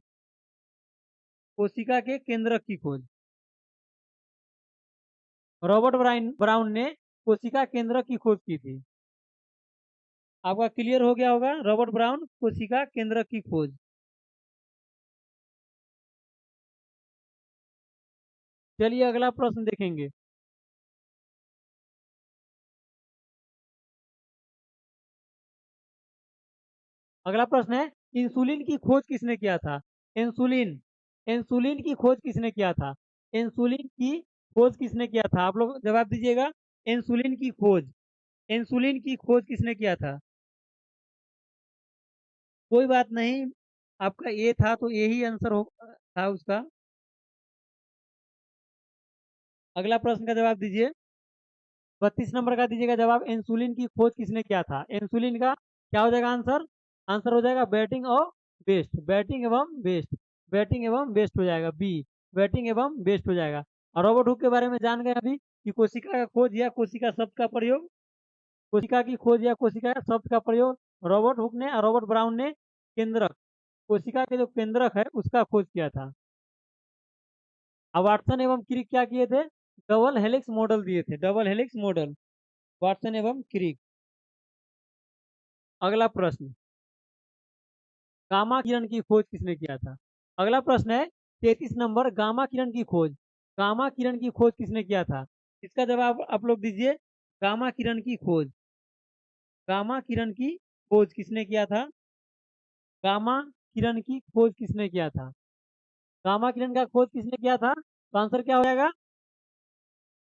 कोशिका के केंद्रक की खोज रॉबर्ट ब्राउन ब्राउन ने कोशिका केंद्रक की खोज की थी। आपका क्लियर हो गया होगा। रॉबर्ट ब्राउन, कोशिका केंद्रक की खोज। चलिए अगला प्रश्न देखेंगे। अगला प्रश्न है, इंसुलिन की खोज किसने किया था? इंसुलिन, इंसुलिन की खोज किसने किया था? इंसुलिन की खोज किसने किया था? आप लोग जवाब दीजिएगा। इंसुलिन की खोज, इंसुलिन की खोज किसने किया था? कोई बात नहीं, आपका ए था तो यही आंसर हो था उसका। अगला प्रश्न का जवाब दीजिए। 32 नंबर का दीजिएगा जवाब। इंसुलिन की खोज किसने किया था? इंसुलिन का क्या हो जाएगा आंसर? आंसर हो जाएगा बैटिंग और बेस्ट। बैटिंग एवं बेस्ट, बैटिंग एवं बेस्ट हो जाएगा बी। बैटिंग एवं बेस्ट हो जाएगा। और रॉबर्ट हुक के बारे में जान गए अभी कि कोशिका का खोज या कोशिका शब्द का प्रयोग, कोशिका की खोज या कोशिका शब्द का प्रयोग रॉबर्ट हुक ने और रॉबर्ट ब्राउन ने केंद्रक, कोशिका के जो केंद्रक है उसका खोज किया था। अब वाटसन एवं क्रिक क्या किए थे? डबल हेलिक्स मॉडल दिए थे। डबल हेलिक्स मॉडल, वाटसन एवं क्रिक। अगला प्रश्न, गामा किरण की खोज किसने किया था? अगला प्रश्न है 33 नंबर। गामा किरण की खोज, गामा किरण की खोज किसने किया था? इसका जवाब आप लोग दीजिए। गामा किरण की खोज, गामा किरण की खोज किसने किया था? गामा किरण की खोज किसने किया था? गामा किरण का खोज किसने किया था? तो आंसर क्या हो जाएगा?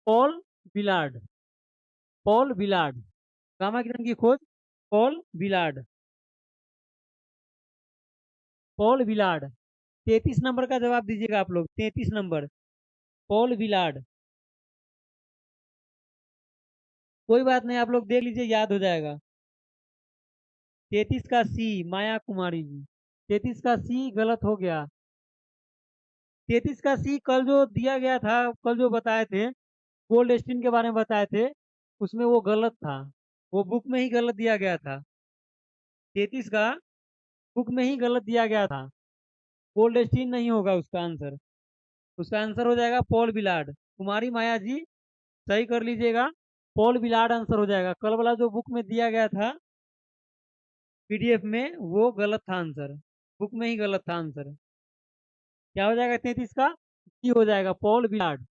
Paul Villard. Paul Villard. Gamma किरण की खोज Paul Villard. Paul Villard. 33 number का जवाब दीजिएगा आप लोग। 33 नंबर, पॉल विलार्ड। कोई बात नहीं, आप लोग देख लीजिए, याद हो जाएगा। 33 का सी, माया कुमारी जी। 33 का सी गलत हो गया। 33 का सी कल जो दिया गया था, कल जो बताए थे, गोल्ड स्टीन के बारे में बताए थे, उसमें वो गलत था। वो बुक में ही गलत दिया गया था। 33 का बुक में ही गलत दिया गया था। गोल्ड स्टीन नहीं होगा उसका आंसर। उसका आंसर हो जाएगा पॉल बिलार्ड। कुमारी माया जी सही कर लीजिएगा, पॉल बिलार्ड आंसर हो जाएगा। कल वाला जो बुक में दिया गया था पीडीएफ में, वो गलत था आंसर, बुक में ही गलत था आंसर। क्या हो जाएगा 33 का? सी हो जाएगा, पॉल बिलार्ड।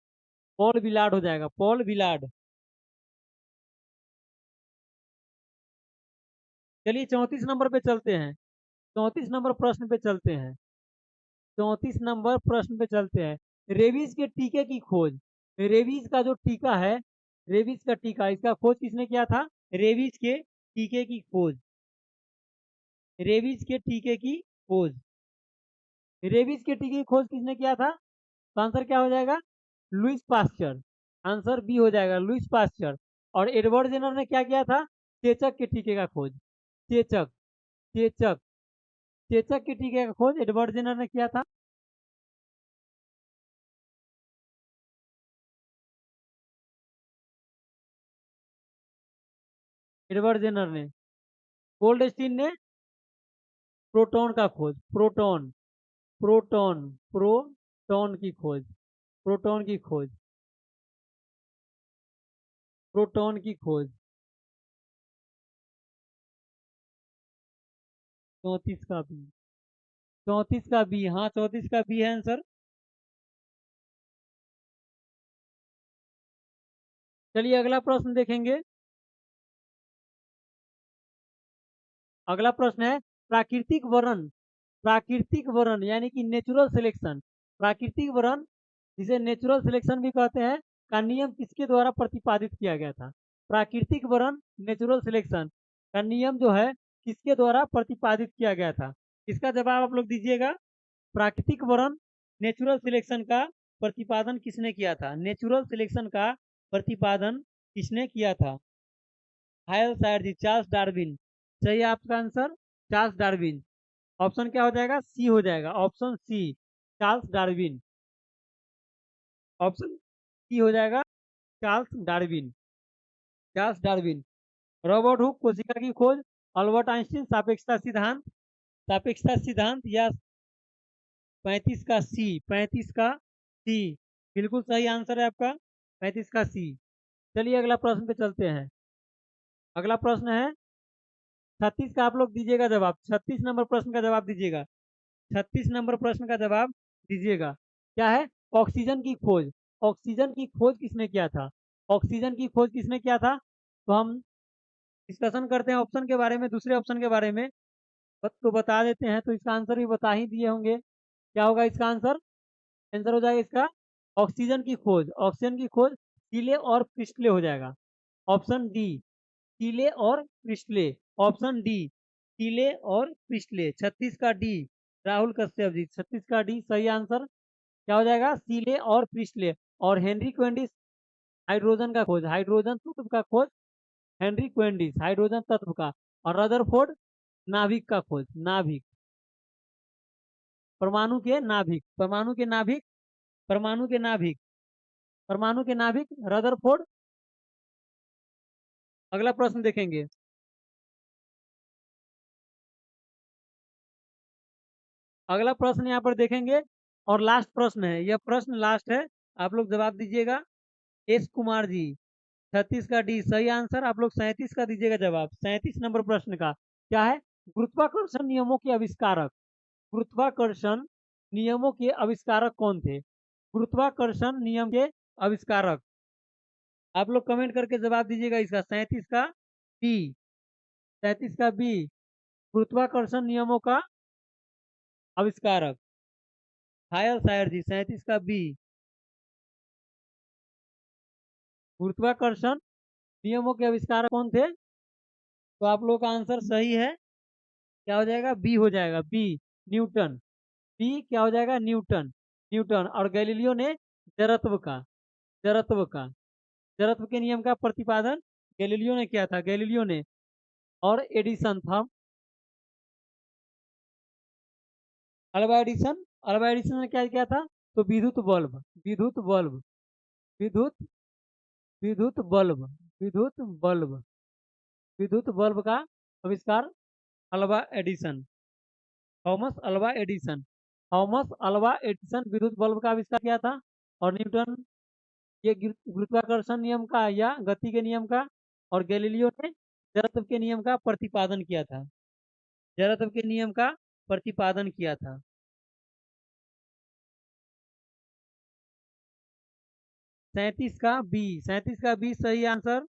पॉल बिलार्ड हो जाएगा, पॉल बिलार्ड। चलिए 34 नंबर पे चलते हैं, 34 नंबर प्रश्न पे चलते हैं, 34 नंबर प्रश्न पे चलते हैं। रेबीज के टीके की खोज, रेबीज का जो टीका है, रेबीज का टीका, इसका खोज किसने किया था? रेबीज के टीके की खोज, रेबीज के टीके की खोज, रेबीज के टीके की खोज किसने किया था? तो आंसर क्या हो जाएगा? Louis Pasteur. आंसर बी हो जाएगा, लुइस पास्चर। और एडवर्ड जेनर ने क्या किया था? चेचक के टीके का खोज, चेचक, चेचक, चेचक के टीके का खोज एडवर्ड जेनर ने किया था। एडवर्ड जेनर ने। गोल्ड स्टीन ने प्रोटॉन का खोज, प्रोटॉन, प्रोटॉन, प्रोटॉन की खोज, प्रोटॉन की खोज, प्रोटॉन की खोज। 34 का बी, 34 का बी, हाँ 34 का बी है आंसर। चलिए अगला प्रश्न देखेंगे। अगला प्रश्न है प्राकृतिक वरण, प्राकृतिक वरण यानी कि नेचुरल सिलेक्शन, प्राकृतिक वरण जिसे नेचुरल सिलेक्शन भी कहते हैं, का नियम किसके द्वारा प्रतिपादित किया गया था? प्राकृतिक वरण, नेचुरल सिलेक्शन का नियम जो है किसके द्वारा प्रतिपादित किया गया था? इसका जवाब आप लोग दीजिएगा। प्राकृतिक वरण, नेचुरल सिलेक्शन का प्रतिपादन किसने किया था? नेचुरल सिलेक्शन का प्रतिपादन किसने किया था? हायल सायर जी, चार्ल्स डार्विन। सही है आपका आंसर, चार्ल्स डार्विन। ऑप्शन क्या हो जाएगा? सी हो जाएगा, option C, Charles Darwin. Option C हो जाएगा, Charles Darwin, Charles Darwin. Robert Hooke, कोशिका की खोज, अल्बर्ट आइंस्टीन, सापेक्षता सिद्धांत, सापेक्षता सिद्धांत, या 35 का सी, 35 का सी। बिल्कुल सही आंसर है आपका, 35 का सी। चलिए अगला प्रश्न पे चलते हैं। अगला प्रश्न है 36 का, आप लोग दीजिएगा जवाब, 36 नंबर प्रश्न का जवाब दीजिएगा, 36 नंबर प्रश्न का जवाब दीजिएगा। क्या है? ऑक्सीजन की खोज, ऑक्सीजन की खोज किसने किया था? ऑक्सीजन की खोज किसने किया था? तो हम डिस्कशन करते हैं ऑप्शन के बारे में, दूसरे ऑप्शन के बारे में तो बता देते हैं, तो इसका आंसर भी बता ही दिए होंगे। क्या होगा इसका आंसर? आंसर हो जाएगा इसका ऑक्सीजन की खोज, ऑक्सीजन की खोज टीले और प्रिस्टले हो जाएगा। ऑप्शन डी, टीले और प्रिस्टले, ऑप्शन डी, टीले और प्रिस्टले। 36 का डी, राहुल कश्यप जी, 36 का डी सही आंसर। क्या हो जाएगा? सीले और प्रिस्टले। और हेनरी क्वेंडिस हाइड्रोजन का खोज, हाइड्रोजन तत्व का खोज, हेनरी क्वेंडिस हाइड्रोजन तत्व का। और रदरफोर्ड नाभिक का खोज, नाभिक, परमाणु के नाभिक, परमाणु के नाभिक, परमाणु के नाभिक, परमाणु के नाभिक रदरफोर्ड। अगला प्रश्न देखेंगे। अगला प्रश्न यहाँ पर देखेंगे और लास्ट प्रश्न है, यह प्रश्न लास्ट है, आप लोग जवाब दीजिएगा। एस कुमार जी, 36 का डी सही आंसर। आप लोग 37 का दीजिएगा जवाब, 37 नंबर प्रश्न का। क्या है? गुरुत्वाकर्षण नियमों के आविष्कारक, गुरुत्वाकर्षण नियमों के आविष्कारक कौन थे? गुरुत्वाकर्षण नियम के आविष्कारक। आप लोग कमेंट करके जवाब दीजिएगा इसका, 37 का बी, 37 का बी, गुरुत्वाकर्षण नियमों का आविष्कारक हायल सायर जी, 37 का बी, गुरुत्वाकर्षण नियमों के आविष्कारक कौन थे? तो आप लोग का आंसर सही है। क्या हो जाएगा? बी हो जाएगा, बी, न्यूटन। बी क्या हो जाएगा? Newton, Newton. और गैलीलियो ने जड़त्व का, जड़त्व का, जड़त्व के नियम का प्रतिपादन गैलीलियो ने किया था, गैलीलियो ने। और एडिसन था, अल्वा एडिसन, अल्वा एडिसन ने क्या किया था? तो विद्युत बल्ब, विद्युत बल्ब, विद्युत, विद्युत बल्ब, विद्युत बल्ब, विद्युत बल्ब का आविष्कार Alva Edison, Thomas Alva Edison. Thomas Alva Edison विद्युत बल्ब का आविष्कार किया था। और न्यूटन ये गुरुत्वाकर्षण नियम का या गति के नियम का। और गैलीलियो ने जड़त्व के नियम का प्रतिपादन किया था। जड़त्व के नियम का प्रतिपादन किया था। 37 का बी सही आंसर।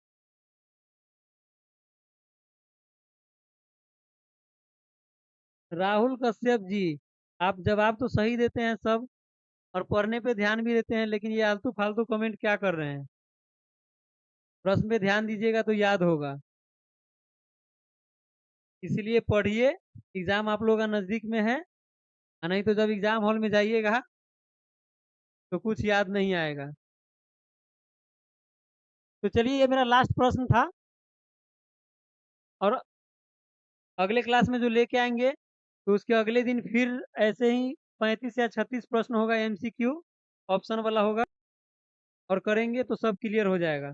राहुल कश्यप जी, आप जवाब तो सही देते हैं सब, और पढ़ने पे ध्यान भी देते हैं, लेकिन ये आलतू फालतू कमेंट क्या कर रहे हैं? प्रश्न पे ध्यान दीजिएगा तो याद होगा। इसलिए पढ़िए, एग्जाम आप लोगों का नजदीक में है, और नहीं तो जब एग्जाम हॉल में जाइएगा तो कुछ याद नहीं आएगा। तो चलिए, ये मेरा लास्ट प्रश्न था, और अगले क्लास में जो लेके आएंगे तो उसके अगले दिन फिर ऐसे ही 35 या 36 प्रश्न होगा, एमसीक्यू ऑप्शन वाला होगा, और करेंगे तो सब क्लियर हो जाएगा।